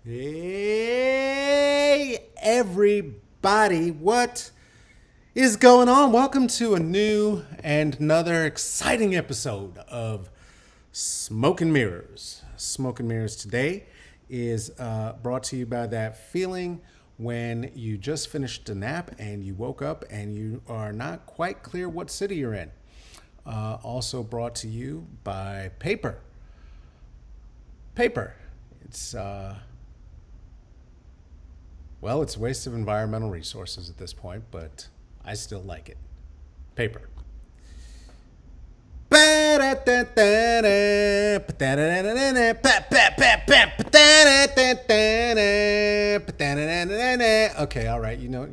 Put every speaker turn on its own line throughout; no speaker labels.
Hey, everybody, what is going on? Welcome to a new and another exciting episode of Smoke and Mirrors. Smoke and Mirrors today is brought to you by that feeling when you just finished a nap and you woke up and you are not quite clear what city you're in. Also brought to you by paper. Paper. It's it's a waste of environmental resources at this point, but I still like it. Paper. Okay, all right. You know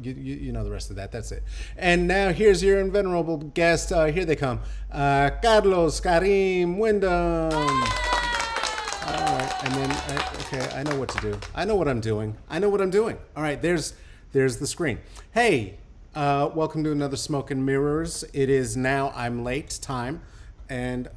the rest of that. That's it. And now here's your venerable guest. Here they come. Carlos Karim Wyndham. All right, and then I know what to do. I know what I'm doing. All right, there's the screen. Hey, welcome to another Smoke and Mirrors. It is now I'm late time, and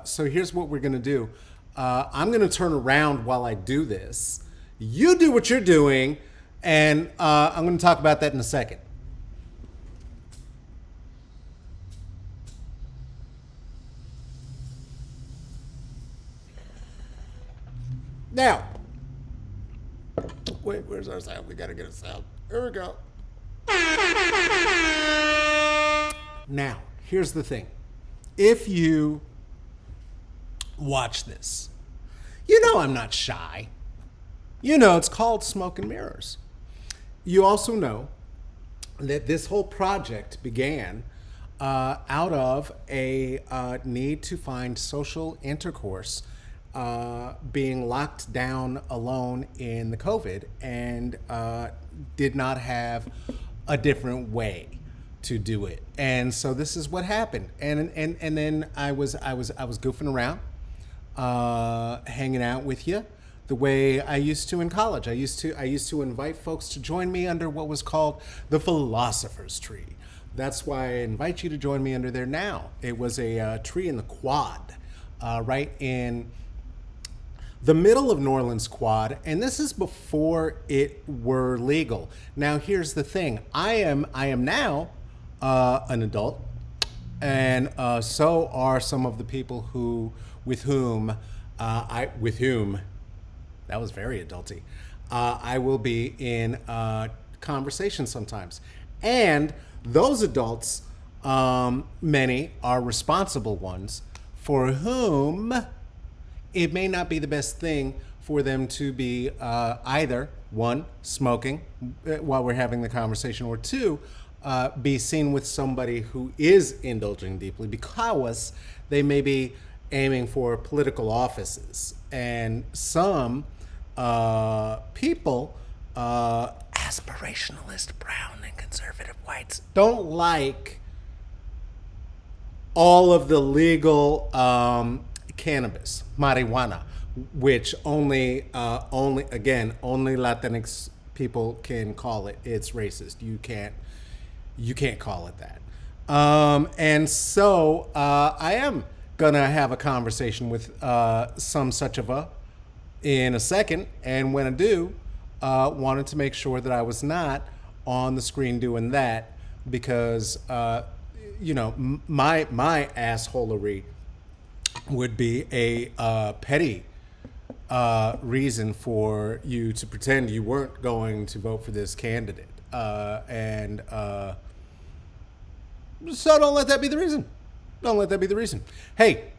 so here's what we're gonna do. I'm gonna turn around while I do this. You do what you're doing, and I'm gonna talk about that in a second. Now, wait, where's our sound? We gotta get a sound. Here we go. Now, here's the thing. If you watch this, you know I'm not shy. You know it's called Smoke and Mirrors. You also know that this whole project began out of a need to find social intercourse being locked down alone in the COVID and did not have a different way to do it. And so this is what happened. And then I was goofing around, hanging out with you the way I used to in college. I used to invite folks to join me under what was called the philosopher's tree. That's why I invite you to join me under there now. It was a tree in the quad, right in the middle of New Orleans Quad, and this is before it were legal. Now, here's the thing: I am now an adult, and so are some of the people with whom that was very adulty. I will be in conversation sometimes, and those adults, many are responsible ones for whom it may not be the best thing for them to be either, one, smoking while we're having the conversation, or two, be seen with somebody who is indulging deeply because they may be aiming for political offices. And some people, aspirationalist, brown, and conservative whites, don't like all of the legal cannabis, marijuana, which only Latinx people can call it. It's racist. You can't call it that. And so I am gonna have a conversation with some such of a in a second, and when I do, wanted to make sure that I was not on the screen doing that because my assholery would be a petty reason for you to pretend you weren't going to vote for this candidate. So don't let that be the reason. Hey,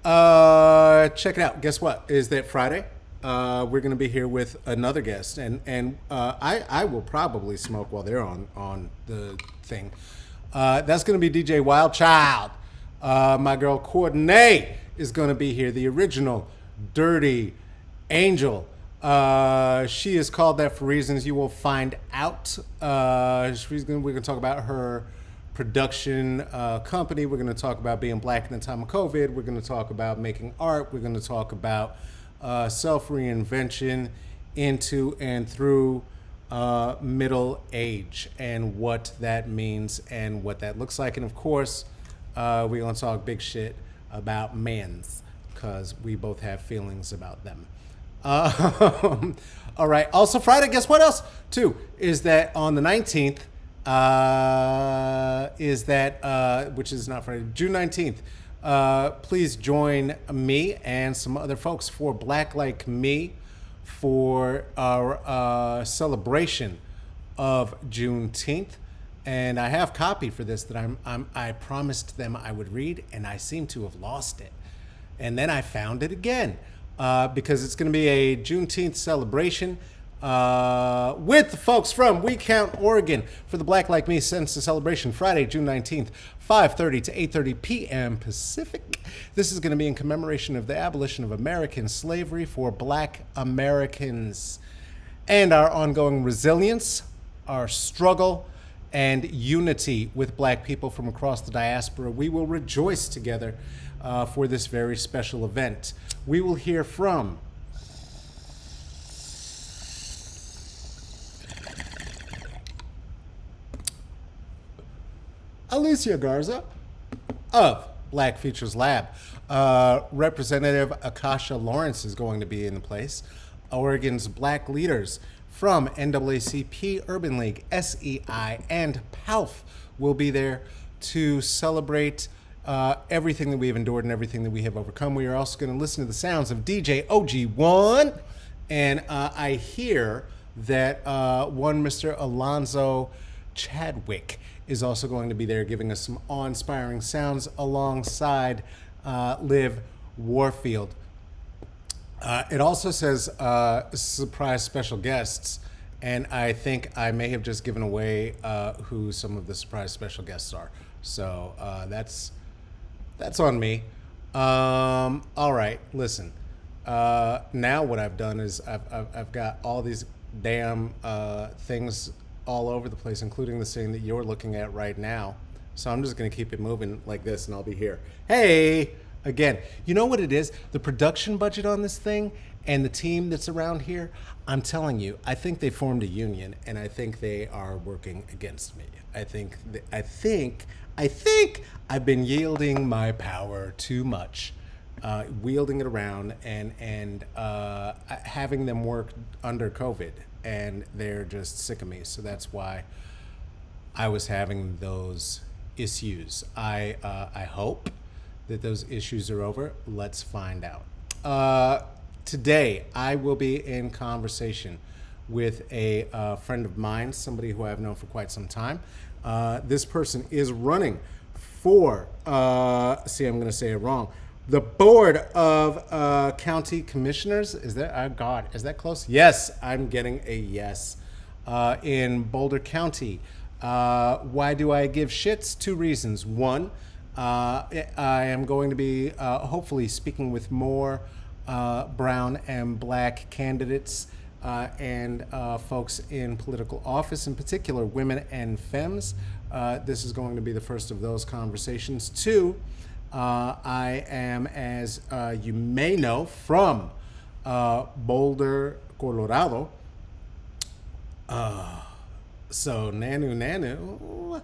check it out. Guess what? Is that Friday? We're going to be here with another guest, and I will probably smoke while they're on the thing. That's going to be DJ Wildchild. My girl Courtney is going to be here, the original Dirty Angel. She is called that for reasons you will find out. We're going to talk about her production company. We're going to talk about being black in the time of COVID. We're going to talk about making art. We're going to talk about self-reinvention into and through middle age and what that means and what that looks like. And of course, we're going to talk big shit about men's because we both have feelings about them. All right. Also Friday, guess what else? Too, is that on the 19th, which is not Friday, June 19th, please join me and some other folks for Black Like Me for our celebration of Juneteenth. And I have copy for this that I promised them I would read, and I seem to have lost it. And then I found it again because it's going to be a Juneteenth celebration with the folks from We Count, Oregon for the Black Like Me Census Celebration, Friday, June 19th, 5:30 to 8:30 p.m. Pacific. This is going to be in commemoration of the abolition of American slavery for Black Americans and our ongoing resilience, our struggle, and unity with Black people from across the diaspora. We will rejoice together for this very special event. We will hear from Alicia Garza of Black Futures Lab. Representative Akasha Lawrence is going to be in the place. Oregon's Black leaders from NAACP, Urban League, SEI, and PALF will be there to celebrate everything that we have endured and everything that we have overcome. We are also going to listen to the sounds of DJ OG1, and I hear that one Mr. Alonzo Chadwick is also going to be there giving us some awe-inspiring sounds alongside Liv Warfield. It also says surprise special guests, and I think I may have just given away who some of the surprise special guests are. So that's on me. All right, listen. Now what I've done is I've got all these damn things all over the place, including the scene that you're looking at right now. So I'm just going to keep it moving like this, and I'll be here. Hey! Again, you know what it is? The production budget on this thing and the team that's around here, I'm telling you, I think they formed a union, and I think they are working against me. I think I've been yielding my power too much, wielding it around and having them work under COVID, and they're just sick of me. So that's why I was having those issues. I hope that those issues are over. Let's find out. Today, I will be in conversation with a friend of mine, somebody who I've known for quite some time. This person is running for, I'm going to say it wrong, the Board of County Commissioners. Is that close? Yes, I'm getting a yes. In Boulder County. Why do I give shits? Two reasons. One, I am going to be hopefully speaking with more brown and black candidates and folks in political office, in particular women and femmes. This is going to be the first of those conversations. Two, I am, as you may know, from Boulder, Colorado. So nanu.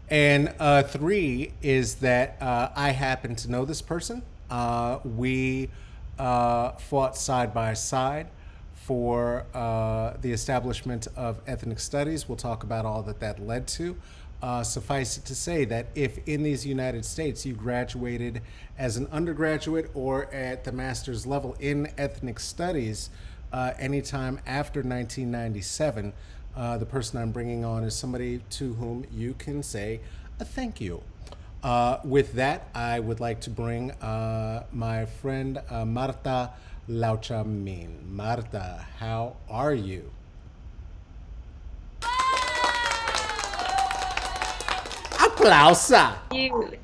And three is that I happen to know this person. We fought side by side for the establishment of ethnic studies. We'll talk about all that led to. Suffice it to say that if in these United States you graduated as an undergraduate or at the master's level in ethnic studies anytime after 1997, the person I'm bringing on is somebody to whom you can say a thank you. With that, I would like to bring my friend Marta Loachamin. Marta, how are you? Applausa!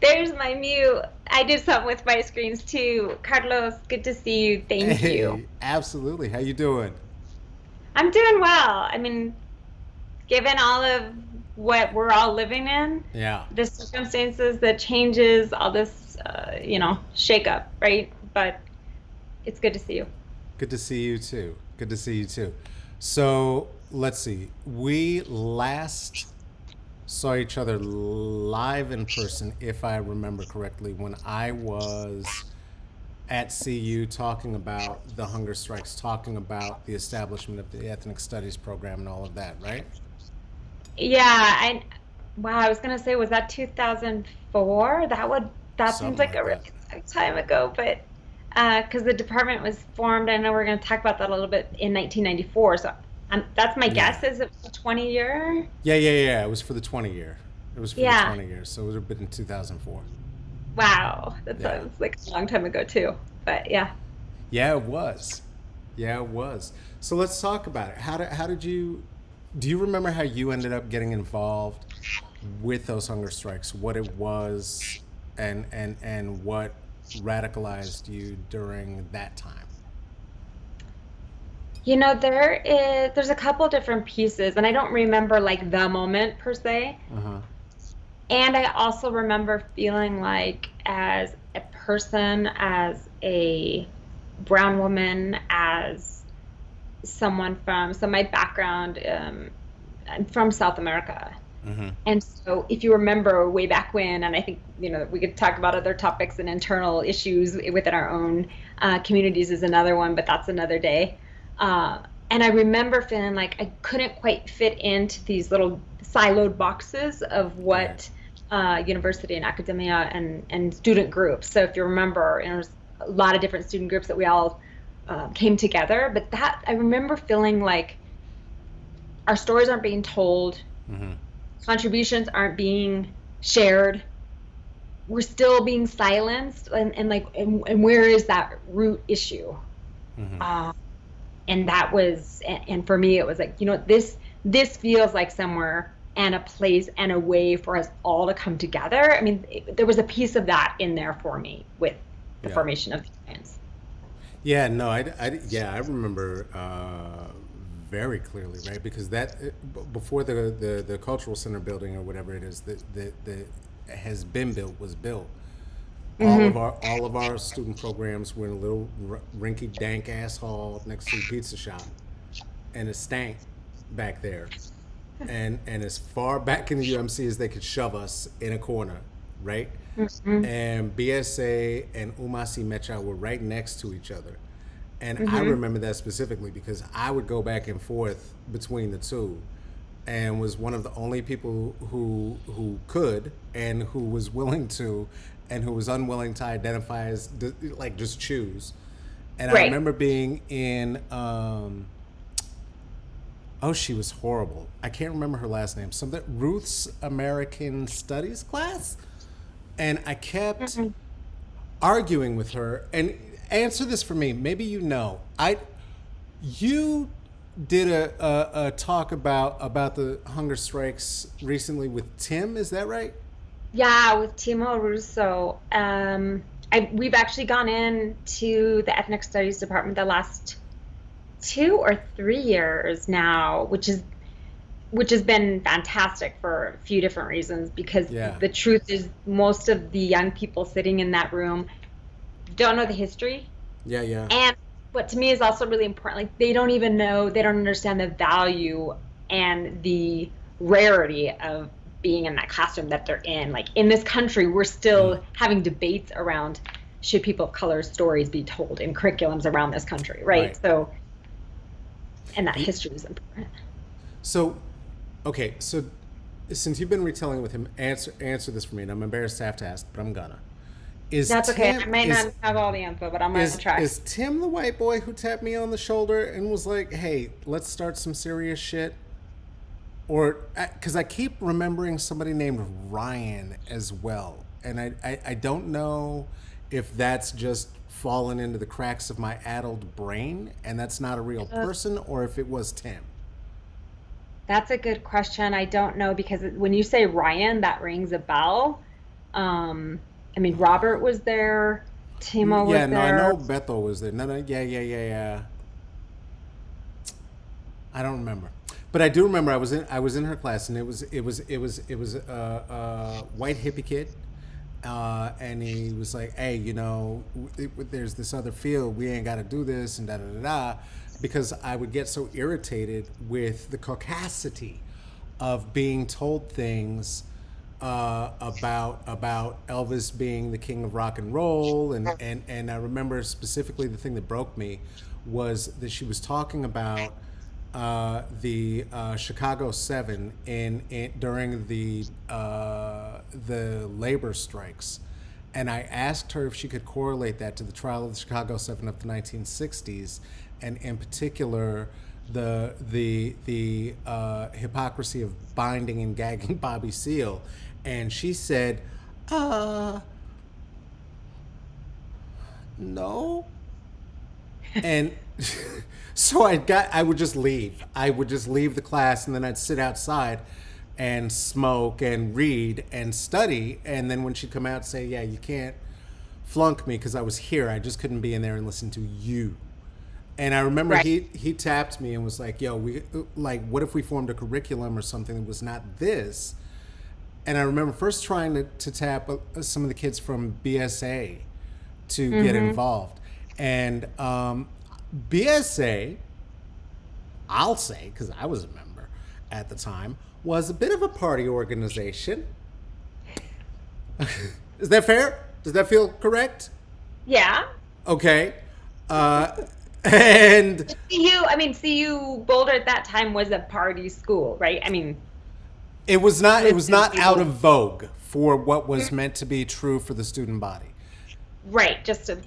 There's my mute. I did something with my screens too. Carlos, good to see you. Thank you.
Absolutely. How you doing?
I'm doing well. I mean, given all of what we're all living in, the circumstances, the changes, all this, shake up, right? But it's good to see you.
Good to see you too. Good to see you too. So let's see. We last saw each other live in person, if I remember correctly, when I was at CU talking about the hunger strikes, talking about the establishment of the ethnic studies program and all of that, right?
Yeah, wow, I was gonna say, was that 2004? That seems
Something
like
like
a really
that.
long time ago, but because the department was formed, I know we're gonna talk about that a little bit in 1994. So that's my
Yeah.
guess. Is it was a 20-year?
Yeah. It was for the 20 year. It was for the
Yeah.
20 years. So it would have been in 2004.
Wow, that
Yeah.
sounds like a long time ago too. But yeah.
Yeah, it was. Yeah, it was. So let's talk about it. How did you do you remember how you ended up getting involved with those hunger strikes? What it was and what radicalized you during that time?
There's a couple different pieces, and I don't remember like the moment per se.
Uh-huh.
And I also remember feeling like, as a person, as a brown woman, as someone so my background, I'm from South America.
Mm-hmm.
And so, if you remember way back when, and I think, we could talk about other topics and internal issues within our own communities is another one, but that's another day. And I remember feeling like I couldn't quite fit into these little siloed boxes of
Right.
what university and academia and student groups. So if you remember, there's a lot of different student groups that we all came together. But that I remember feeling like our stories aren't being told,
Mm-hmm.
contributions aren't being shared. We're still being silenced, and where is that root issue?
Mm-hmm.
And that was, and for me, it was like, this feels like somewhere and a place and a way for us all to come together. I mean, there was a piece of that in there for me with the
Yeah.
formation of the Alliance.
Yeah, no, I remember very clearly, right? Because before the cultural center building or whatever it is that the has been built was built.
Mm-hmm.
All of our student programs were in a little rinky dank ass hall next to the pizza shop, and it stank back there. And as far back in the UMC as they could shove us in a corner, right?
Mm-hmm.
And BSA and Umasi Mecha were right next to each other. And I
Mm-hmm.
remember that specifically because I would go back and forth between the two and was one of the only people who could and who was willing to and who was unwilling to identify as like just choose. And I
Right.
remember being in oh, she was horrible. I can't remember her last name. Something Ruth's American Studies class, and I kept
Mm-hmm.
arguing with her. And answer this for me. Maybe you did a talk about the hunger strikes recently with Tim. Is that right?
Yeah, with Timo Russo. We've actually gone in to the ethnic studies department the last 2 or 3 years now, which has been fantastic for a few different reasons, because
Yeah.
the truth is most of the young people sitting in that room don't know the history.
Yeah. Yeah.
And what to me is also really important, like they don't understand the value and the rarity of being in that classroom that they're in. Like, in this country, we're
Mm.
still having debates around, should people of color stories be told in curriculums around this country, right?
Right.
So, and that
Y-
history is important.
So, okay. So, since you've been retelling with him, answer this for me. And I'm embarrassed to have to ask, but I'm gonna. Is
That's okay. I
Tim
might not have all the info, but I'm gonna try.
is Tim the white boy who tapped me on the shoulder and was like, "Hey, let's start some serious shit"? Or because I keep remembering somebody named Ryan as well, and I don't know if that's just fallen into the cracks of my addled brain and that's not a real
Uh,
person, or if it was Tim.
That's a good question. I don't know, because when you say Ryan, that rings a bell. I mean, Robert was there, Timo
Yeah,
was
no, I know
there.
Bethel was there. No, no, yeah. I don't remember, but I do remember I was in her class, and it was a white hippie kid, and he was like, "Hey, there's this other field. We ain't got to do this and da da da da," because I would get so irritated with the caucasity of being told things about Elvis being the king of rock and roll, and I remember specifically the thing that broke me was that she was talking about the Chicago Seven during the labor strikes, and I asked her if she could correlate that to the trial of the Chicago Seven of the 1960s, and in particular the hypocrisy of binding and gagging Bobby Seale, and she said, no. And so I would just leave. I would just leave the class, and then I'd sit outside and smoke and read and study. And then when she'd come out and say, yeah, you can't flunk me because I was here, I just couldn't be in there and listen to you. And I remember he tapped me and was like, yo, what if we formed a curriculum or something that was not this? And I remember first trying to tap some of the kids from BSA to get involved. And BSA, I'll say, because I was a member at the time, was a bit of a party organization. Is that fair? Does that feel correct?
Yeah.
Okay. And
CU Boulder at that time was a party school, right? I mean,
it was not out of vogue for what was meant to be true for the student body.
Right. Just to,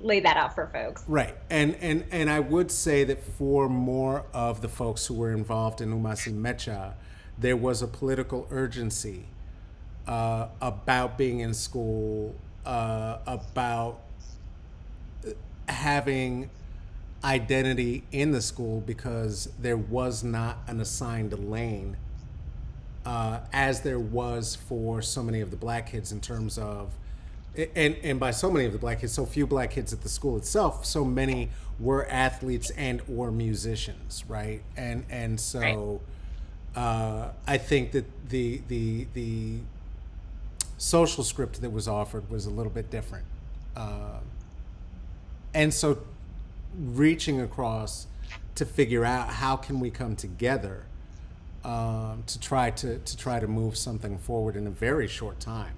lay that out for folks.
Right. And I would say that for more of the folks who were involved in Umasi Mecha, there was a political urgency about being in school, about having identity in the school, because there was not an assigned lane as there was for so many of the black kids in terms of, and by so many of the black kids, so few black kids at the school itself, so many were athletes and or musicians, right? And so I think that the social script that was offered was a little bit different. And so reaching across to figure out how can we come together to try to move something forward in a very short time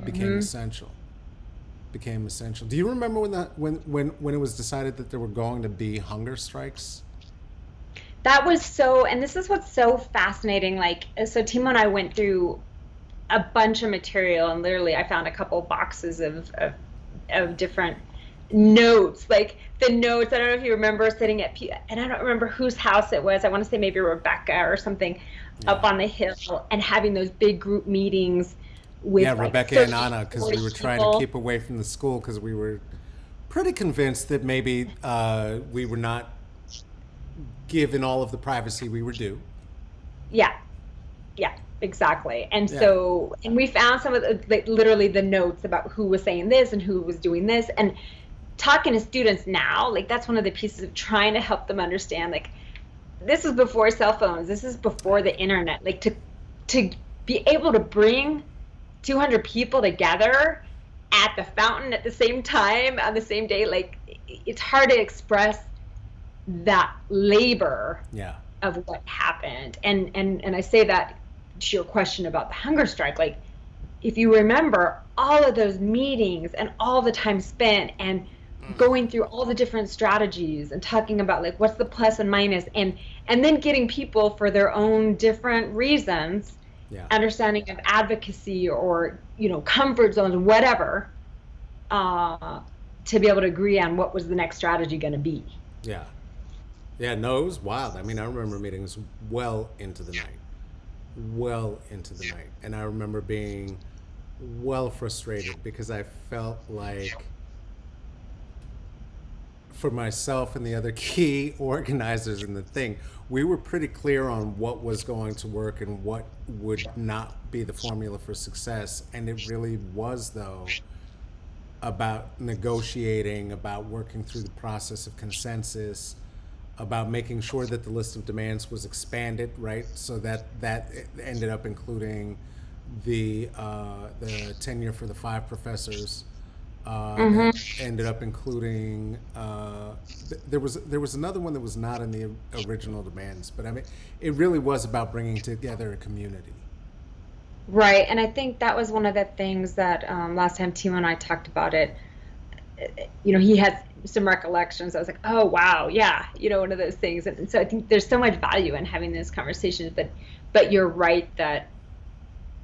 became essential. Do you remember when it was decided that there were going to be hunger strikes?
That was and this is what's so fascinating. So Timo and I went through a bunch of material, and literally I found a couple boxes of different notes, like the notes. I don't know if you remember sitting and I don't remember whose house it was. I want to say maybe Rebecca or something, up on the hill, and having those big group meetings with
Rebecca and Anna, because we were trying to keep away from the school because we were pretty convinced that maybe we were not given all of the privacy we were due. Yeah, exactly. And so, and we found some of literally the notes about who was saying this and who was doing this, and talking to students now, that's one of the pieces of trying to help them understand, this is before cell phones, this is before the internet, to be able to bring 200 people together at the fountain at the same time on the same day, it's hard to express that labor of what happened. And I say that to your question about the hunger strike, if you remember all of those meetings and all the time spent and going through all the different strategies and talking about what's the plus and minus, and then getting people for their own different reasons, understanding of advocacy or comfort zones, whatever, to be able to agree on what was the next strategy going to be. No, it was wild. I remember meetings well into the night, and I remember being well frustrated because I felt like, for myself and the other key organizers in the thing, we were pretty clear on what was going to work and what would not be the formula for success. And it really was, though, about negotiating, about working through the process of consensus, about making sure that the list of demands was expanded, right? So that ended up including the tenure for the 5 professors, that ended up including there was another one that was not in the original demands, but I mean, it really was about bringing together a community.
Right, and I think that was one of the things that last time Timo and I talked about it, he had some recollections. I was like, oh, wow, yeah, one of those things. And so I think there's so much value in having those conversations, but you're right that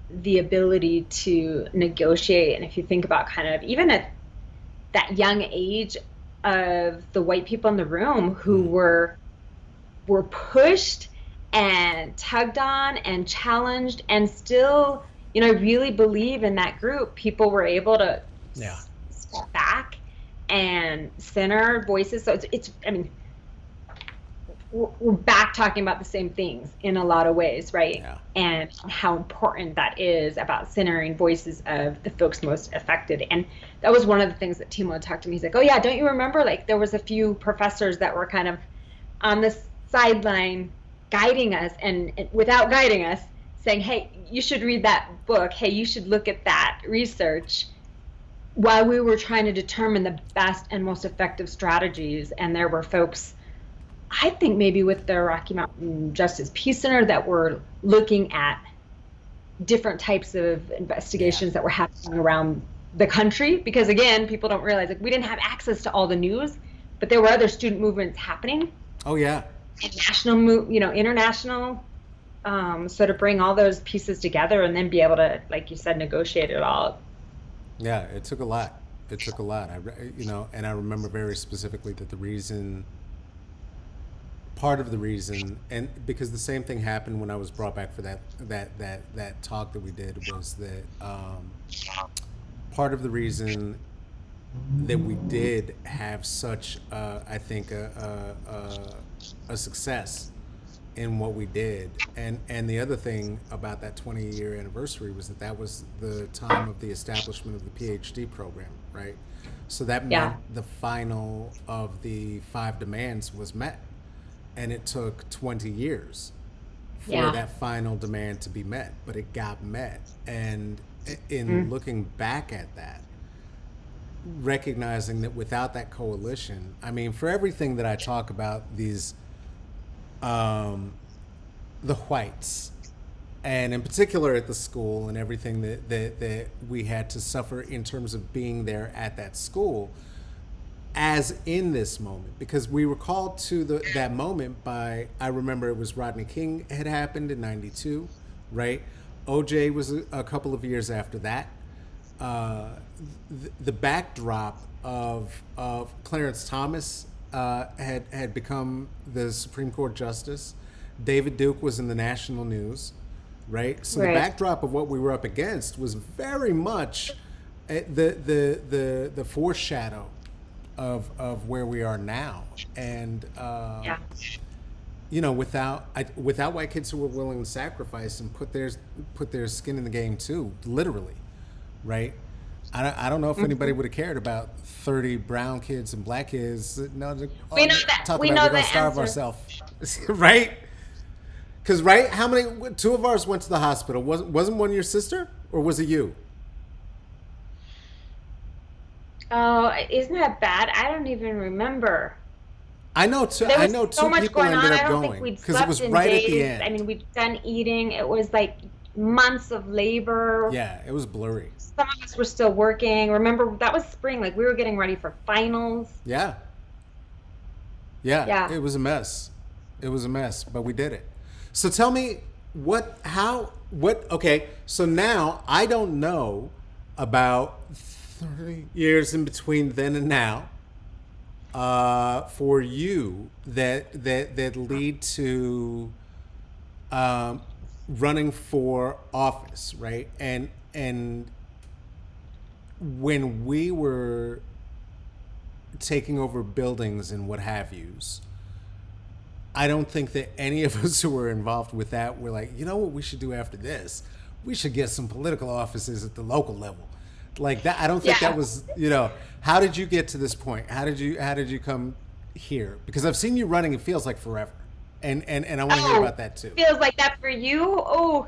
the ability to negotiate, and if you think about kind of even at that young age of the white people in the room who were pushed and tugged on and challenged, and still, I really believe in that group, people were able to step back and center voices. So we're back talking about the same things in a lot of ways, right?
Yeah.
And how important that is about centering voices of the folks most affected. And that was one of the things that Timo talked to me. He's like, oh yeah, don't you remember? Like there was a few professors that were kind of on the sideline guiding us, and without guiding us, saying, hey, you should read that book. Hey, you should look at that research, while we were trying to determine the best and most effective strategies. And there were folks, I think maybe with the Rocky Mountain Justice Peace Center, that were looking at different types of investigations that were happening around the country. Because again, people don't realize, like, we didn't have access to all the news, but there were other student movements happening.
Oh yeah.
And national, international. So to bring all those pieces together and then be able to, like you said, negotiate it all.
Yeah, it took a lot. And I remember very specifically that part of the reason, and because the same thing happened when I was brought back for that talk that we did, was that part of the reason that we did have such, I think, a success in what we did, and the other thing about that 20-year anniversary was that was the time of the establishment of the PhD program, right? So that meant the final of the 5 demands was met, and it took 20 years for that final demand to be met, but it got met. And in looking back at that, recognizing that without that coalition, I mean, for everything that I talk about, these the whites, and in particular at the school, and everything that we had to suffer in terms of being there at that school, as in this moment, because we were called to that moment by, I remember it was Rodney King had happened in '92, right? OJ was a couple of years after that. The backdrop of Clarence Thomas had become the Supreme Court justice. David Duke was in the national news, right? So the backdrop of what we were up against was very much the foreshadow of where we are now. And without white kids who were willing to sacrifice and put their skin in the game too, literally, right? I don't know if anybody would have cared about 30 brown kids and black kids. No,
we know that. We know
we're gonna starve ourselves, right? Because how many? 2 of ours went to the hospital. Wasn't one your sister, or was it you?
Oh, isn't that bad? I don't even remember.
I know two. I know 2 people ended up going because it was right at the end.
I mean, we'd done eating. It was like months of labor.
Yeah, it was blurry.
Some of us were still working. Remember, that was spring. Like, we were getting ready for finals.
Yeah. It was a mess. But we did it. So tell me okay, so now I don't know about 30 years in between then and now for you that lead to running for office, right? And when we were taking over buildings and what have yous, I don't think that any of us who were involved with that were like, you know what we should do after this? We should get some political offices at the local level. Like that, I don't think that was, how did you get to this point? How did you come here? Because I've seen you running, it feels like forever. And I want to hear about that too.
Feels like that for you? Oh,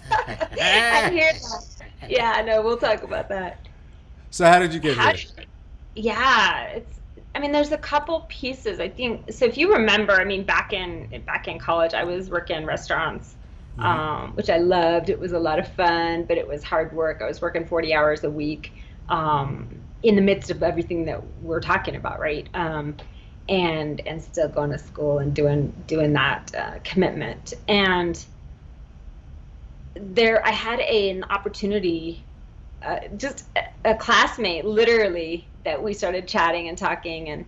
I hear that. Yeah, no, we'll talk about that.
So how did you get here?
Yeah, I mean, there's a couple pieces. I think so. If you remember, I mean, back in college, I was working in restaurants, which I loved. It was a lot of fun, but it was hard work. I was working 40 hours a week, in the midst of everything that we're talking about, right? And still going to school and doing that commitment. And there, I had an opportunity. Just a classmate, literally, that we started chatting and talking, and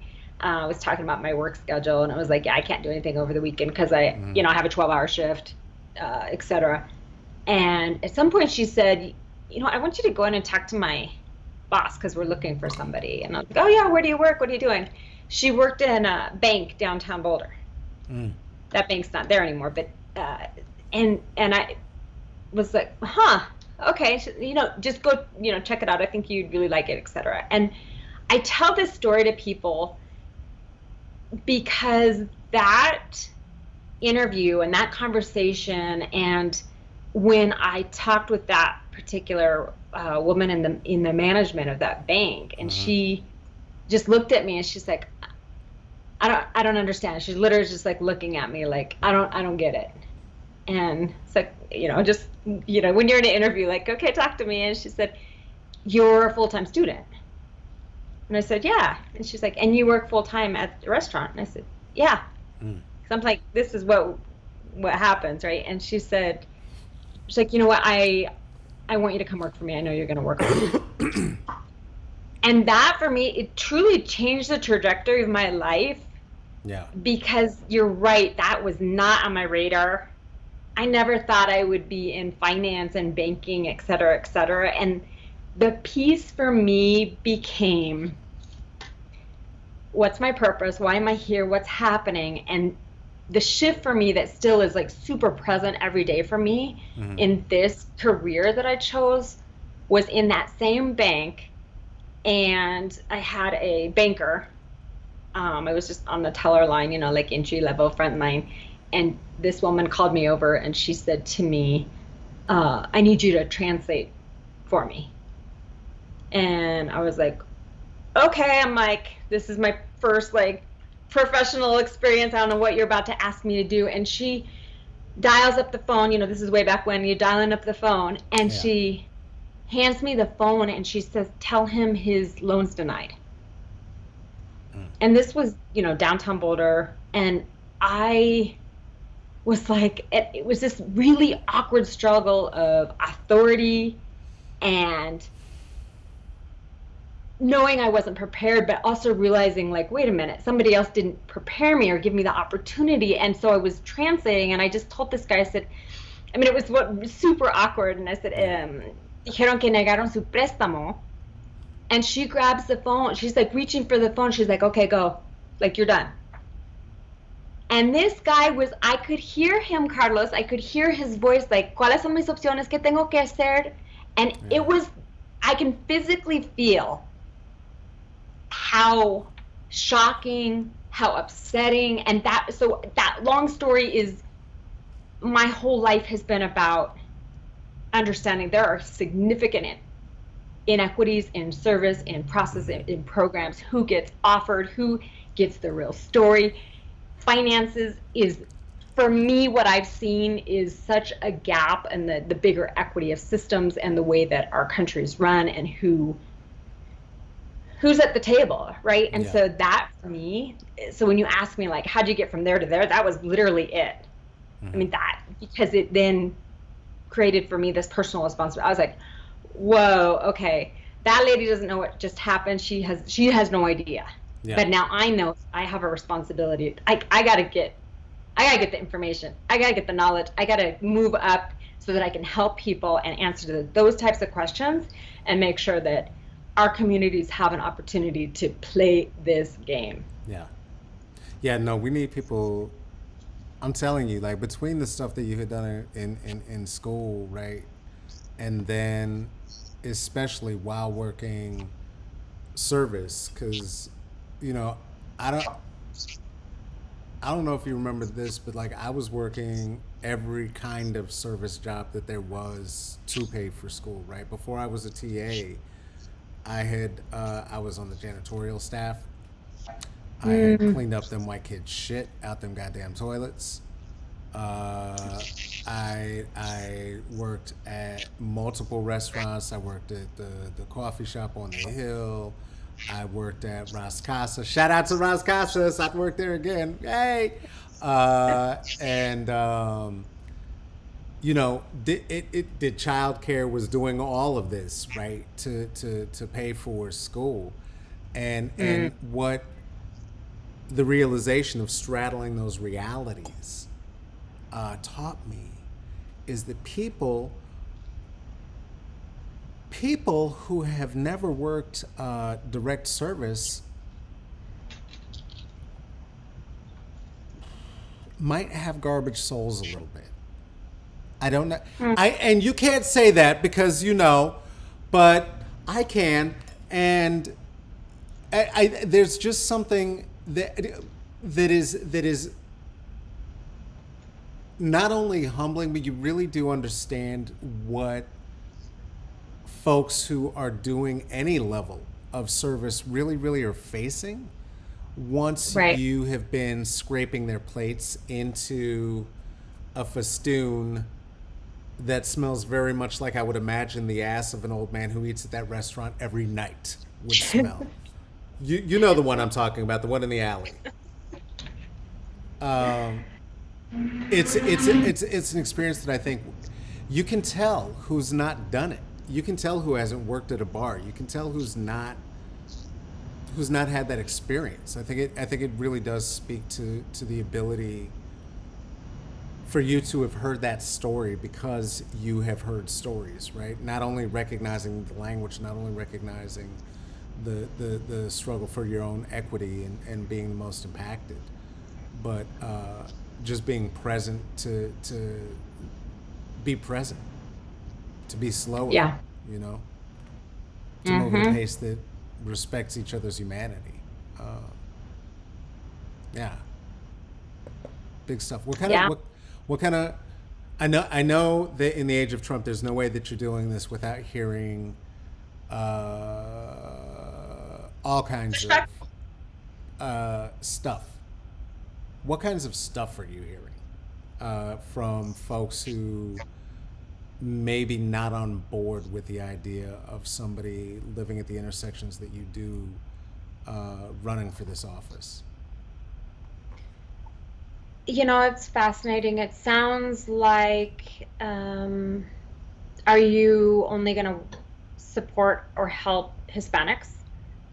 was talking about my work schedule, and I was like, yeah, I can't do anything over the weekend because I have a 12-hour shift, etc. And at some point she said, I want you to go in and talk to my boss because we're looking for somebody. And I was like, oh yeah, where do you work? What are you doing? She worked in a bank downtown Boulder. That bank's not there anymore, but and I was like, huh. Okay, so, just go, check it out. I think you'd really like it, etc. And I tell this story to people because that interview and that conversation, and when I talked with that particular woman in the management of that bank, and she just looked at me and she's like, I don't understand. She's literally just like looking at me like, I don't get it. And it's like, just, when you're in an interview, like, okay, talk to me. And she said, you're a full-time student. And I said, yeah. And she's like, and you work full-time at the restaurant? And I said, yeah. So I'm like, this is what happens, right? And she's like, you know what? I want you to come work for me. I know you're going to work hard. And that, for me, it truly changed the trajectory of my life.
Yeah. Because
you're right. That was not on my radar. I never thought I would be in finance and banking, et cetera, et cetera. And the piece for me became, what's my purpose? Why am I here? What's happening? And the shift for me that still is like super present every day for me in this career that I chose was in that same bank. And I had a banker. I was just on the teller line, like entry level, front line. And this woman called me over and she said to me, I need you to translate for me. And I was like, okay. I'm like, this is my first professional experience. I don't know what you're about to ask me to do. And she dials up the phone. This is way back when you're dialing up the phone. And she hands me the phone and she says, tell him his loan's denied. And this was, downtown Boulder. And I was like, it was this really awkward struggle of authority and knowing I wasn't prepared, but also realizing wait a minute, somebody else didn't prepare me or give me the opportunity. And so I was translating, and I just told this guy, I said, it was super awkward. And I said, dijeron que negaron su préstamo. And she grabs the phone. She's reaching for the phone. She's like, okay, go. You're done. And this guy I could hear him, Carlos. I could hear his voice, ¿cuáles son mis opciones? ¿Qué tengo que hacer? And it was, I can physically feel how shocking, how upsetting. And that long story is, my whole life has been about understanding there are significant inequities in service, in process, in programs, who gets offered, who gets the real story. Finances is, for me, what I've seen is such a gap in the bigger equity of systems and the way that our countries run and who's at the table, right? And so that, for me, so when you ask me how'd you get from there to there, that was literally it. Because it then created for me this personal responsibility. I was like, whoa, okay, that lady doesn't know what just happened. She has no idea. Yeah. But now I know I have a responsibility. I gotta get the information. I gotta get the knowledge. I gotta move up so that I can help people and answer those types of questions and make sure that our communities have an opportunity to play this game.
Yeah. Yeah, no, we need people. I'm telling you, between the stuff that you had done in school, right? And then especially while working service, because I don't know if you remember this, but I was working every kind of service job that there was to pay for school, right? Before I was a TA, I was on the janitorial staff. I had cleaned up them white kids' shit out them goddamn toilets. I worked at multiple restaurants. I worked at the coffee shop on the hill. I worked at Ras Casa. Shout out to Ras Casas. I'd work there again. Hey. And you know, did childcare was doing all of this, right, to pay for school, and what the realization of straddling those realities taught me is that people who have never worked direct service might have garbage souls a little bit. I don't know. And you can't say that because you know, but I can, and there's just something that is not only humbling, but you really do understand what folks who are doing any level of service really are facing once you have been scraping their plates into a festoon that smells very much like I would imagine the ass of an old man who eats at that restaurant every night would smell. You know the one I'm talking about, the one in the alley. It's an experience that I think you can tell who's not done it. You can tell who hasn't worked at a bar. You can tell who's not had that experience. I think it really does speak to the ability for you to have heard that story because you have heard stories, right? Not only recognizing the language, not only recognizing the struggle for your own equity and being the most impacted, but just being present to be present, to be slower, you know, to move at a pace that respects each other's humanity. Yeah, big stuff. What kind of? I know that in the age of Trump, there's no way that you're doing this without hearing all kinds of stuff. What kinds of stuff are you hearing from folks who maybe not on board with the idea of somebody living at the intersections that you do running for this office?
You know, it's fascinating. It sounds like, are you only going to support or help Hispanics?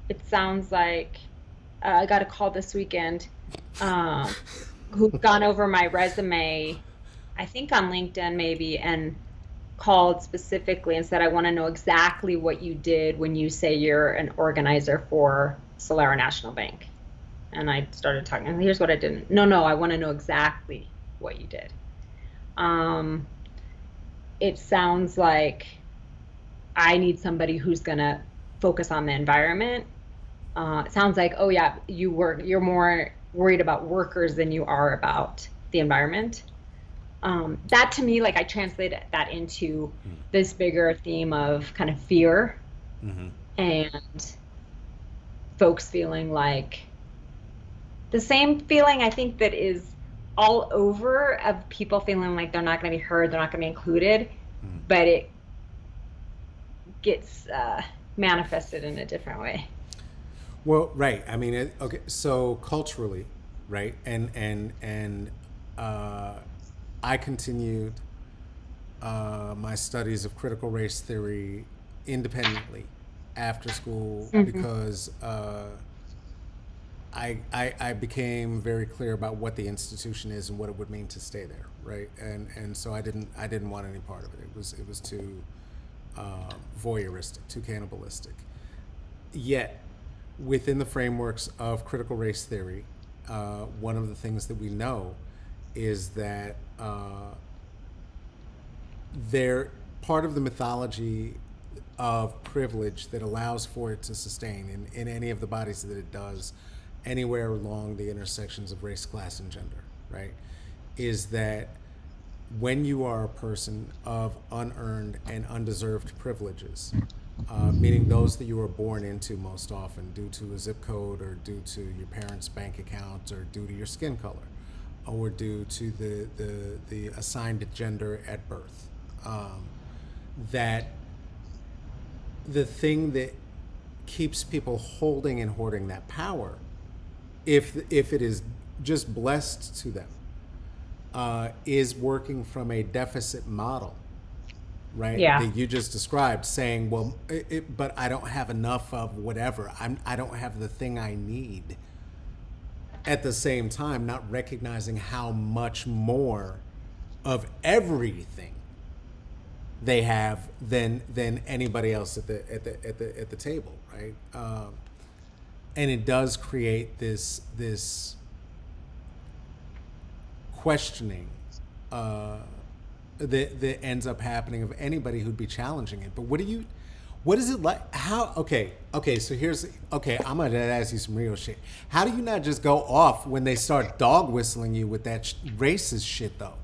It sounds like I got a call this weekend who've gone over my resume, I think on LinkedIn maybe, and called specifically and said, I want to know exactly what you did when you say you're an organizer for Solera National Bank. And I started talking, and here's what I didn't. No, I want to know exactly what you did. It sounds like I need somebody who's going to focus on the environment. It sounds like, oh yeah, you're more worried about workers than you are about the environment. That to me, like I translate that into this bigger theme of kind of fear and folks feeling like the same feeling I think that is all over of people feeling like they're not going to be heard, they're not going to be included, but it gets manifested in a different way.
Well, right. I mean, okay. So culturally, right, and I continued my studies of critical race theory independently after school because I became very clear about what the institution is and what it would mean to stay there, right? And so I didn't want any part of it. It was too voyeuristic, too cannibalistic. Yet, within the frameworks of critical race theory, one of the things that we know is that they're part of the mythology of privilege that allows for it to sustain in any of the bodies that it does, anywhere along the intersections of race, class, and gender, right, is that when you are a person of unearned and undeserved privileges, meaning those that you were born into most often due to a zip code or due to your parents' bank account or due to your skin color or due to the assigned gender at birth. That the thing that keeps people holding and hoarding that power, if it is just blessed to them, is working from a deficit model, right?
Yeah.
That you just described, saying, well, but I don't have enough of whatever. I don't have the thing I need. At the same time, not recognizing how much more of everything they have than anybody else at the table, right? And it does create this questioning that ends up happening of anybody who'd be challenging it. But what is it like? How? Okay. So I'm gonna ask you some real shit. How do you not just go off when they start dog whistling you with that racist shit though?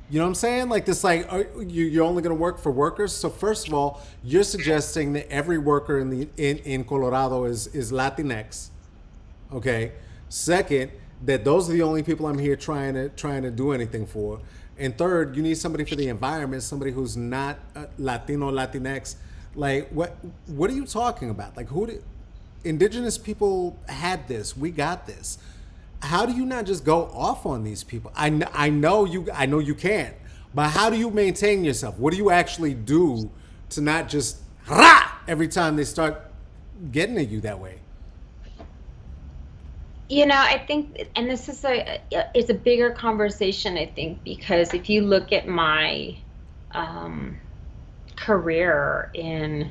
You know what I'm saying? Like this, like you're only going to work for workers. So first of all, you're suggesting that every worker in Colorado is Latinx. Okay. Second, that those are the only people I'm here trying to do anything for. And third, you need somebody for the environment, somebody who's not Latino, Latinx. Like what are you talking about? Like indigenous people had this. We got this. How do you not just go off on these people? I know you can't, but how do you maintain yourself? What do you actually do to not just rah every time they start getting at you that way?
I think, and this is it's a bigger conversation, I think, because if you look at my career in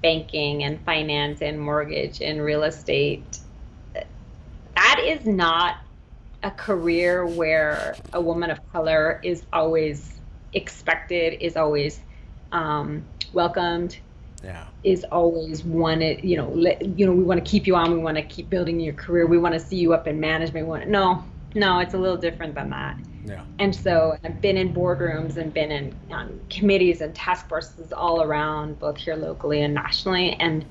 banking and finance and mortgage and real estate, that is not a career where a woman of color is always expected, is always welcomed, is always wanted. We want to keep you on. We want to keep building your career. We want to see you up in management. No, it's a little different than that.
Yeah.
And so I've been in boardrooms and been in committees and task forces all around, both here locally and nationally. And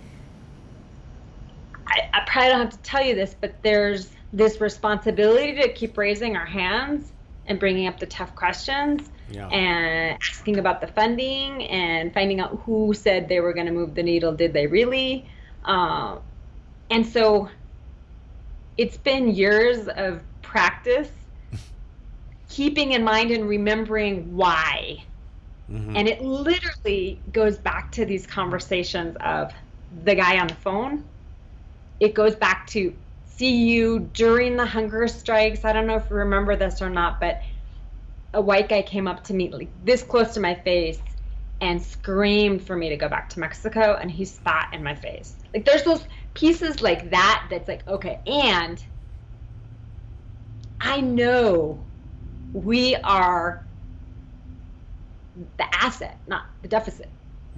I probably don't have to tell you this, but there's this responsibility to keep raising our hands and bringing up the tough questions and asking about the funding and finding out who said they were going to move the needle. Did they really? And so it's been years of practice, keeping in mind and remembering why. Mm-hmm. And it literally goes back to these conversations of the guy on the phone. It goes back to see you during the hunger strikes. I don't know if you remember this or not, but a white guy came up to me like this close to my face and screamed for me to go back to Mexico, and he spat in my face. Like there's those pieces like that that's like, okay, and I know we are the asset, not the deficit.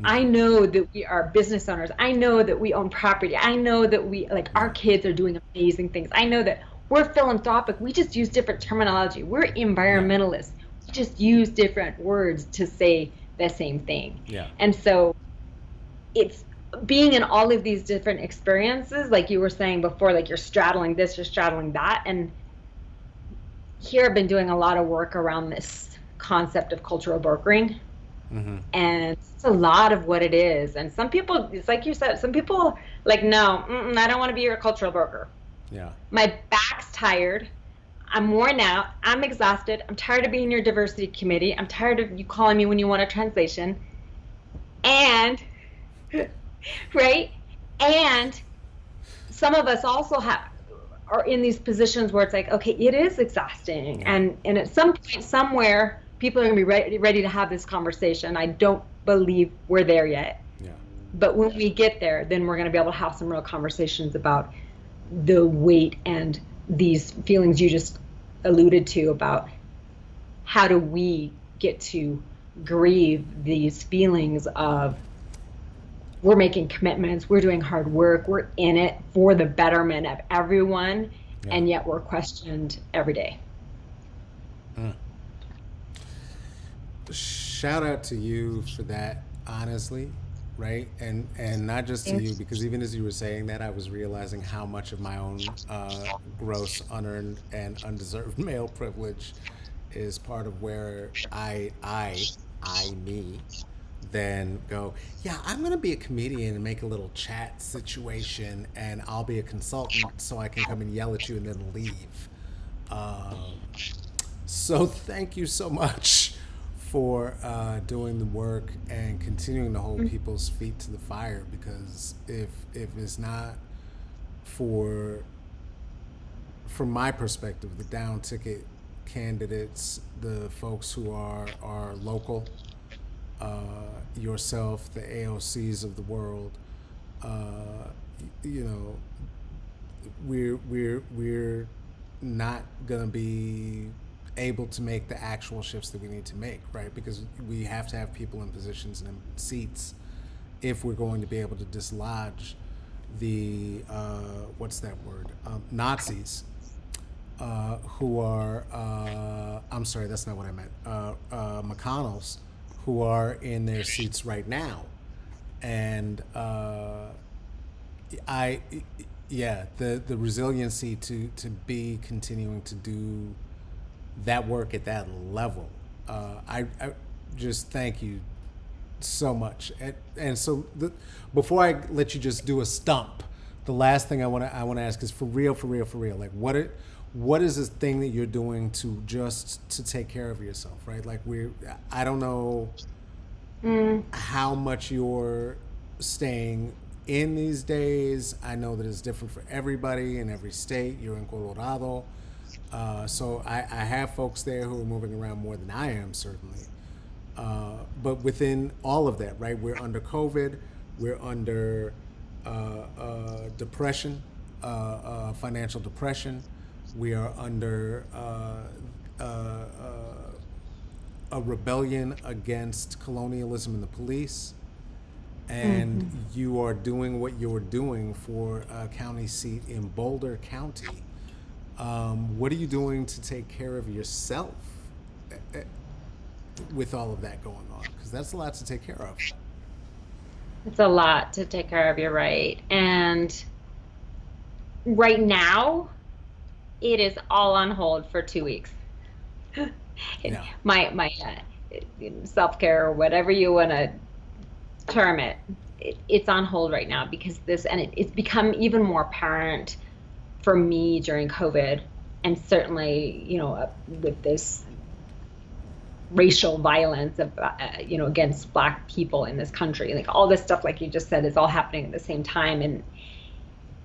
I know that we are business owners. I know that we own property. I know that our kids are doing amazing things. I know that we're philanthropic. We just use different terminology. We're environmentalists. We just use different words to say the same thing.
Yeah.
And so it's being in all of these different experiences, like you were saying before, like you're straddling this, you're straddling that. And here I've been doing a lot of work around this concept of cultural brokering. Mm-hmm. And it's a lot of what it is. And some people, it's like you said, some people like, no, I don't want to be your cultural broker.
Yeah.
My back's tired. I'm worn out. I'm exhausted. I'm tired of being in your diversity committee. I'm tired of you calling me when you want a translation. And, right? And some of us also are in these positions where it's like, okay, it is exhausting. Yeah. And at some point, somewhere, people are going to be ready to have this conversation. I don't believe we're there yet.
Yeah.
But when we get there, then we're going to be able to have some real conversations about the weight and these feelings you just alluded to about how do we get to grieve these feelings of we're making commitments, we're doing hard work, we're in it for the betterment of everyone, and yet we're questioned every day.
Shout out to you for that, honestly, right? And not just to you, because even as you were saying that, I was realizing how much of my own gross, unearned, and undeserved male privilege is part of where me, then go, yeah, I'm going to be a comedian and make a little chat situation, and I'll be a consultant so I can come and yell at you and then leave. Um, so thank you so much for doing the work and continuing to hold people's feet to the fire, because if it's not for, from my perspective, the down ticket candidates, the folks who are local, yourself, the AOCs of the world, you know, we're not gonna be able to make the actual shifts that we need to make, right? Because we have to have people in positions and in seats if we're going to be able to dislodge the what's that word? Nazis who are I'm sorry, that's not what I meant. McConnells who are in their seats right now, and the resiliency to be continuing to do that work at that level. I just thank you so much. And so before I let you just do a stump, the last thing I want to ask is for real. Like what is this thing that you're doing to take care of yourself, right? Like I don't know how much you're staying in these days. I know that it's different for everybody in every state. You're in Colorado. So I have folks there who are moving around more than I am, certainly. But within all of that, right, we're under COVID, we're under depression, financial depression. We are under a rebellion against colonialism and the police. And you are doing what you're doing for a county seat in Boulder County. What are you doing to take care of yourself with all of that going on? Because that's a lot to take care of.
It's a lot to take care of, you're right. And right now, it is all on hold for 2 weeks. Yeah. My self-care, or whatever you want to term it, it's on hold right now because it's become even more apparent for me during COVID, and certainly, with this racial violence of, against Black people in this country, like all this stuff, like you just said, is all happening at the same time. And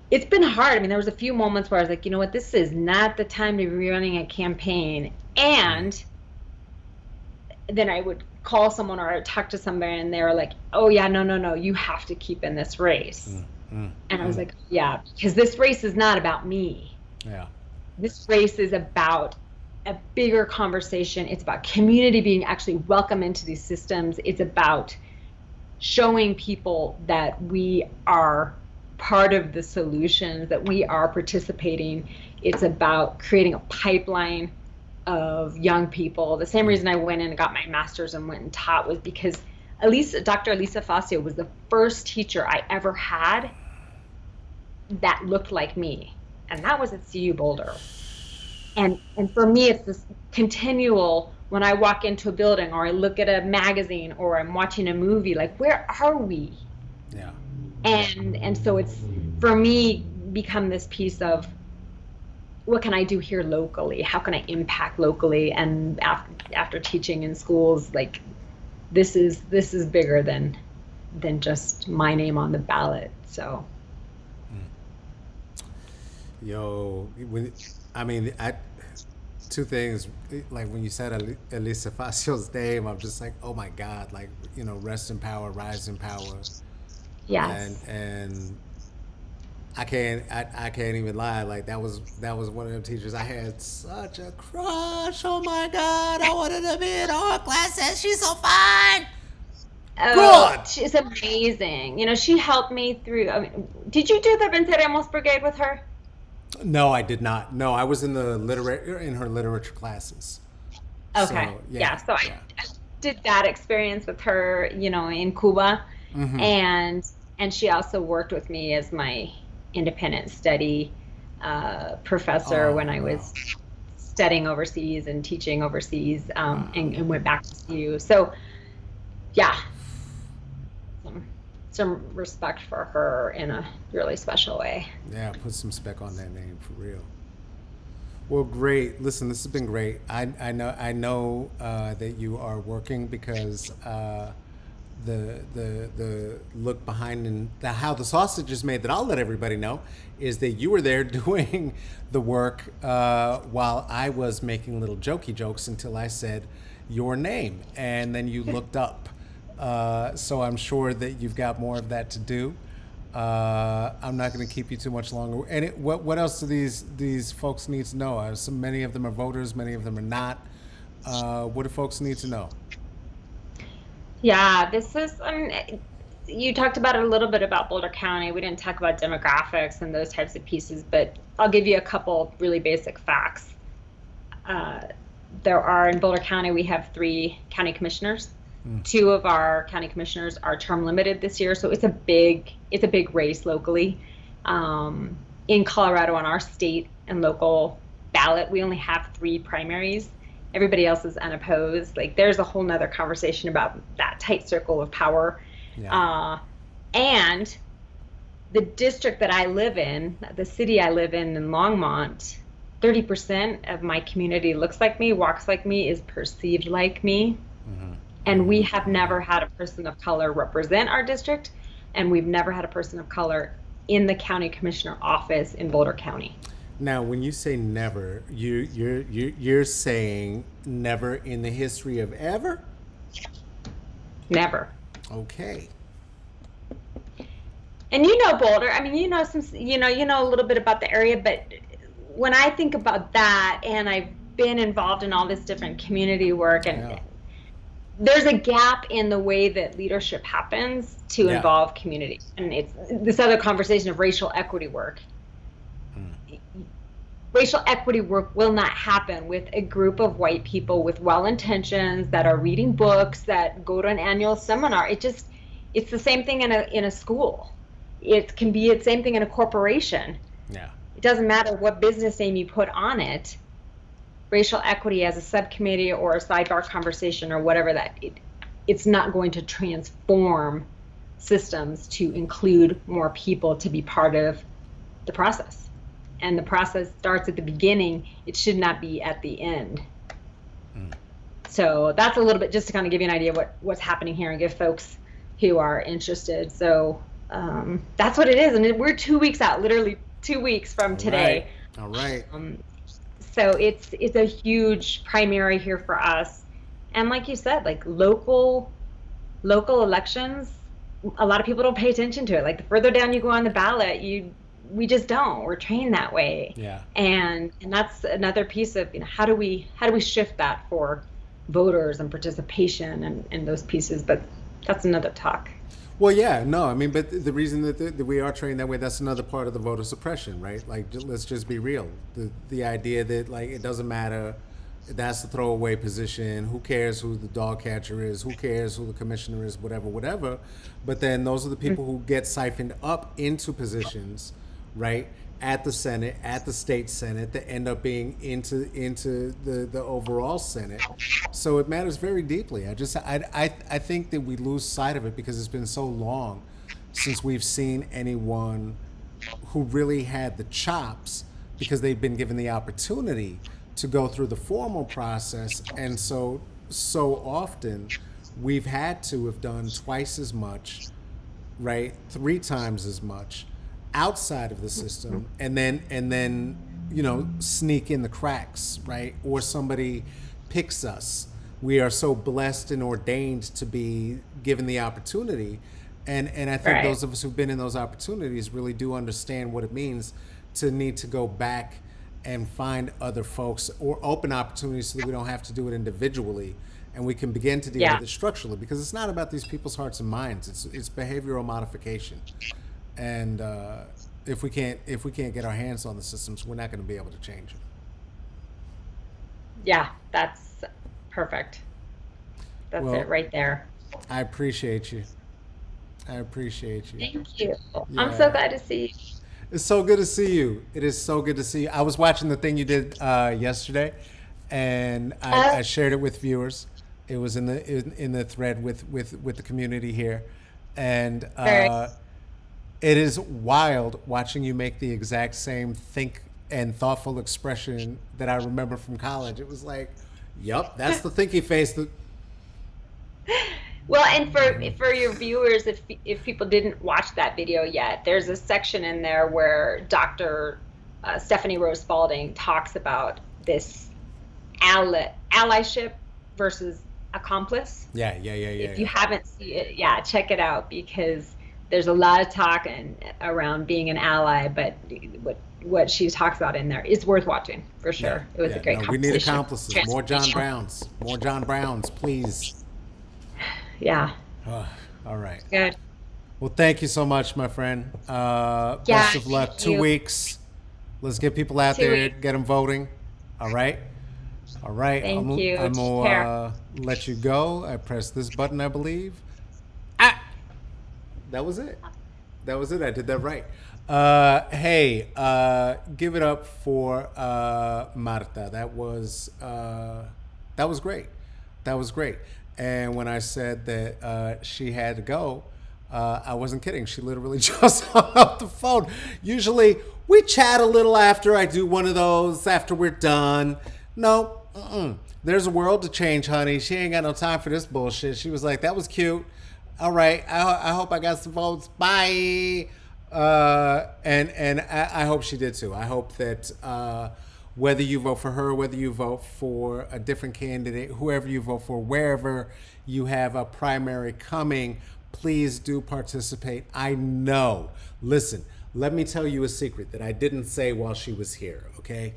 it's been hard. I mean, there was a few moments where I was like, you know what, this is not the time to be running a campaign. And then I would call someone or I'd talk to somebody and they were like, oh yeah, no, you have to keep in this race. And I was like, yeah, because this race is not about me.
Yeah.
This race is about a bigger conversation. It's about community being actually welcome into these systems. It's about showing people that we are part of the solutions, that we are participating. It's about creating a pipeline of young people. The same reason I went in and got my master's and went and taught was because Dr. Elisa Facio was the first teacher I ever had that looked like me. And that was at CU Boulder. And for me, it's this continual, when I walk into a building or I look at a magazine or I'm watching a movie, like, where are we?
Yeah.
And so it's, for me, become this piece of, what can I do here locally? How can I impact locally? And after teaching in schools, like, this is bigger than just my name on the ballot. So.
Yo, two things. Like when you said Elisa Facio's name, I'm just like, oh my God, like, rest in power, rise in power.
Yes.
And I can't even lie. Like that was one of them teachers I had such a crush. Oh my God, I wanted to be in her classes. She's so fine.
Oh, God. She's amazing. She helped me through. I mean, did you do the Venceremos Brigade with her?
No, I did not. No, I was in her literature classes.
Okay. So, yeah. So I did that experience with her, in Cuba. And she also worked with me as my independent study professor when I was studying overseas and teaching overseas, and went back to CU. So yeah, some respect for her in a really special way.
Yeah, put some spec on that name for real. Well, great. Listen, this has been great. I know that you are working because the look behind and how the sausage is made that I'll let everybody know is that you were there doing the work while I was making little jokey jokes until I said your name, and then you looked up. So I'm sure that you've got more of that to do. I'm not going to keep you too much longer. And what else do these folks need to know? So many of them are voters, many of them are not. What do folks need to know?
Yeah, you talked about it a little bit about Boulder County. We didn't talk about demographics and those types of pieces, but I'll give you a couple really basic facts. In Boulder County, we have 3 county commissioners. 2 of our county commissioners are term limited this year, so it's a big race locally. In Colorado, on our state and local ballot, we only have 3 primaries. Everybody else is unopposed. Like, there's a whole nother conversation about that tight circle of power. Yeah. And the district that I live in, the city I live in Longmont, 30% of my community looks like me, walks like me, is perceived like me. And we have never had a person of color represent our district, and we've never had a person of color in the county commissioner office in Boulder County.
Now, when you say never, you're saying never in the history of ever?
Never.
Okay.
And Boulder, I mean, you know a little bit about the area, but when I think about that, and I've been involved in all this different community work, and there's a gap in the way that leadership happens to involve community. And it's this other conversation of racial equity work. Racial equity work will not happen with a group of white people with well-intentions that are reading books, that go to an annual seminar. It's the same thing in a school. It can be the same thing in a corporation. Yeah. It doesn't matter what business name you put on it. Racial equity as a subcommittee or a sidebar conversation or whatever, it's not going to transform systems to include more people to be part of the process. And the process starts at the beginning. It should not be at the end. So that's a little bit just to kind of give you an idea of what's happening here and give folks who are interested. So that's what it is. And we're 2 weeks out, literally 2 weeks from today.
All right.
So it's a huge primary here for us. And like you said, like local elections, a lot of people don't pay attention to it. Like the further down you go on the ballot, we just don't. We're trained that way. Yeah. And that's another piece of how do we shift that for voters and participation and those pieces. But that's another talk.
Well, yeah, no, I mean, but the reason that we are trained that way, that's another part of the voter suppression, right? Like, let's just be real. The idea that, like, it doesn't matter, that's the throwaway position, who cares who the dog catcher is, who cares who the commissioner is, whatever. But then those are the people who get siphoned up into positions, right, at the Senate, at the state Senate, that end up being into the overall Senate. So it matters very deeply. I think that we lose sight of it because it's been so long since we've seen anyone who really had the chops because they've been given the opportunity to go through the formal process. And so often we've had to have done twice as much, right, 3 times as much outside of the system, and then sneak in the cracks, right? Or somebody picks us. We are so blessed and ordained to be given the opportunity, and I think those of us who've been in those opportunities really do understand what it means to need to go back and find other folks or open opportunities so that we don't have to do it individually, and we can begin to deal with it structurally, because it's not about these people's hearts and minds. It's behavioral modification. And if we can't get our hands on the systems, we're not going to be able to change them.
Yeah, that's perfect. That's it right there.
I appreciate you. I appreciate you.
Thank you.
Yeah.
I'm so glad to see you.
It's so good to see you. It is so good to see you. I was watching the thing you did yesterday, and I shared it with viewers. It was in the thread with the community here, and
Very.
it is wild watching you make the exact same think and thoughtful expression that I remember from college. It was like, "Yup, that's the thinky face." That
Well, and for your viewers, if people didn't watch that video yet, there's a section in there where Dr. Stephanie Rose Spalding talks about this allyship versus accomplice.
Yeah.
If you haven't seen it, yeah, check it out, because there's a lot of talk around being an ally, but what she talks about in there is worth watching for sure. It was a great conversation.
We need accomplices. More John Browns. More John Browns, please.
Yeah.
All right.
Good.
Well, thank you so much, my friend. Best of luck. 2 weeks. Let's get people out there, get them voting. All right.
Thank you.
I'm going to let you go. I pressed this button, I believe. That was it. I did that right. Hey, give it up for Marta. That was great. That was great. And when I said that she had to go, I wasn't kidding. She literally just hung up the phone. Usually we chat a little after I do one of those, after we're done. No, there's a world to change, honey. She ain't got no time for this bullshit. She was like, that was cute. All right, I hope I got some votes. Bye. And I hope she did too. I hope that whether you vote for her, whether you vote for a different candidate, whoever you vote for, wherever you have a primary coming, please do participate. I know. Listen, let me tell you a secret that I didn't say while she was here, okay?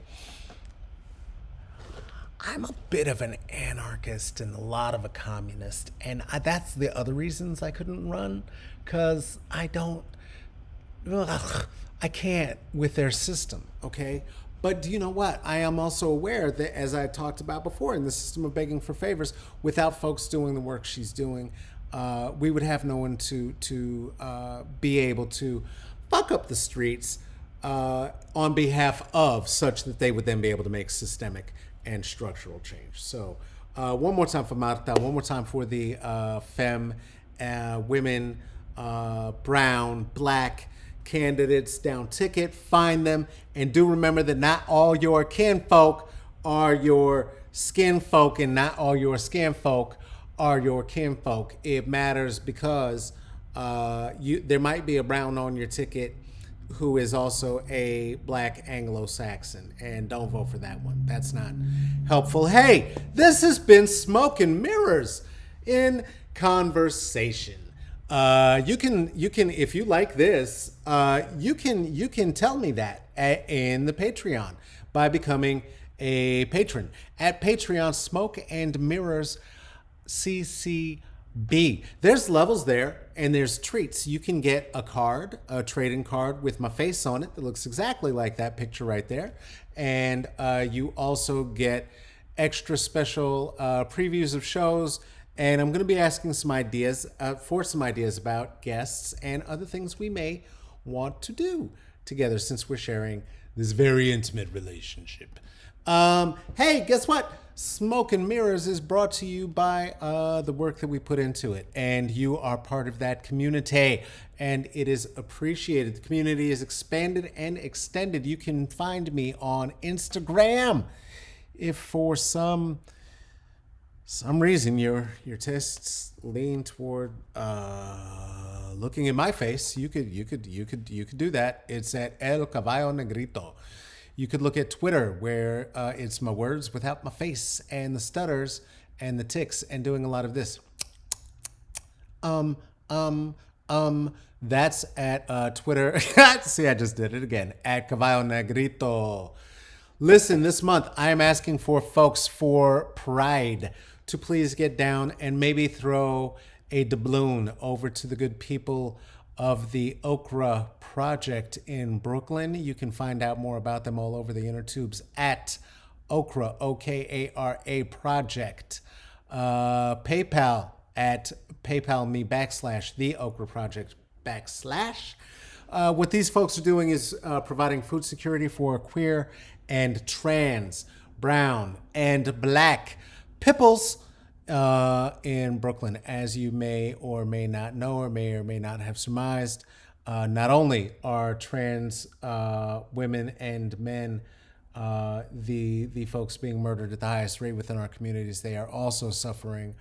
I'm a bit of an anarchist and a lot of a communist. And that's the other reasons I couldn't run, because I can't with their system, okay? But do you know what? I am also aware that, as I talked about before, in the system of begging for favors, without folks doing the work she's doing, we would have no one to be able to fuck up the streets on behalf of, such that they would then be able to make systemic and structural change. So one more time for Marta, one more time for the femme, women, brown, black candidates down ticket. Find them, and do remember that not all your kinfolk are your skin folk, and not all your skin folk are your kinfolk. It matters because there might be a brown on your ticket who is also a black Anglo-Saxon, and don't vote for that one. That's not helpful. Hey, this has been Smoke and Mirrors in Conversation. You can if you like this, you can tell me that in the Patreon by becoming a patron at Patreon. Smoke and Mirrors CCB. There's levels there, and there's treats. You can get a card, a trading card with my face on it that looks exactly like that picture right there, and you also get extra special previews of shows. And I'm going to be asking some ideas about guests and other things we may want to do together, since we're sharing this very intimate relationship. Hey, guess what? Smoke and Mirrors is brought to you by the work that we put into it. And you are part of that community, and it is appreciated. The community is expanded and extended. You can find me on Instagram. If for some reason your tastes lean toward looking in my face, you could do that. It's at El Caballo Negrito. You could look at Twitter, where it's my words without my face and the stutters and the tics and doing a lot of this. That's at Twitter. See, I just did it again. At Caballo Negrito. Listen, this month I am asking for folks for Pride to please get down and maybe throw a doubloon over to the good people of the Okra Project in Brooklyn. You can find out more about them all over the inner tubes at Okra, Okara Project. PayPal, at PayPal me / the Okra Project / what these folks are doing is providing food security for queer and trans, brown and black peoples in Brooklyn. As you may or may not know, or may not have surmised, not only are trans women and men the folks being murdered at the highest rate within our communities, they are also suffering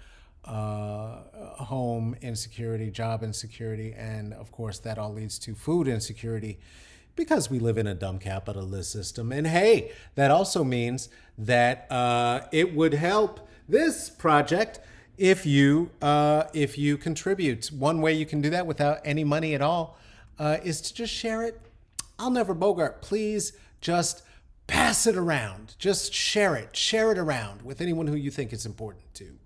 home insecurity, job insecurity, and of course that all leads to food insecurity because we live in a dumb capitalist system. And hey, that also means that it would help this project if you contribute. One way you can do that without any money at all is to just share it. I'll never bogart. Please just pass it around. Just share it around with anyone who you think it's important to.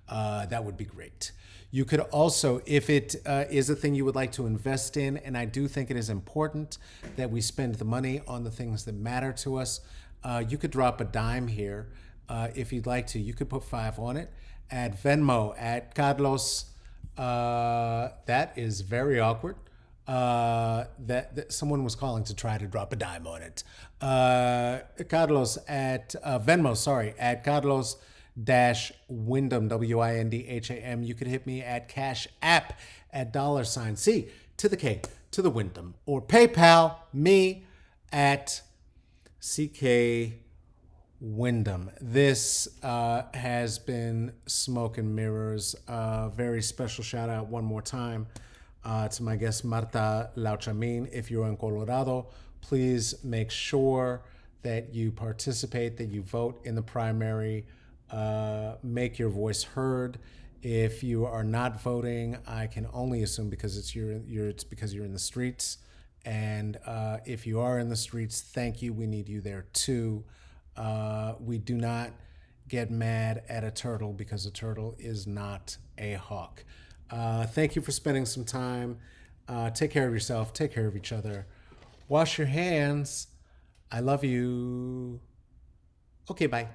That would be great. You could also, if it is a thing you would like to invest in, and I do think it is important that we spend the money on the things that matter to us, you could drop a dime here if you'd like to. You could put 5 on it at Venmo at Carlos. That is very awkward. That someone was calling to try to drop a dime on it. Carlos at Venmo, at Carlos Windham, Windham. You could hit me at Cash App at $C to the K to the Windham, or PayPal me at CK Windham. This has been Smoke and Mirrors. Very special shout out one more time to my guest Marta Loachamin. If you're in Colorado, please make sure that you participate, that you vote in the primary. Make your voice heard. If you are not voting, I can only assume because it's because you're in the streets. And if you are in the streets, thank you. We need you there too. We do not get mad at a turtle because a turtle is not a hawk. Thank you for spending some time. Take care of yourself. Take care of each other. Wash your hands. I love you. Okay, bye.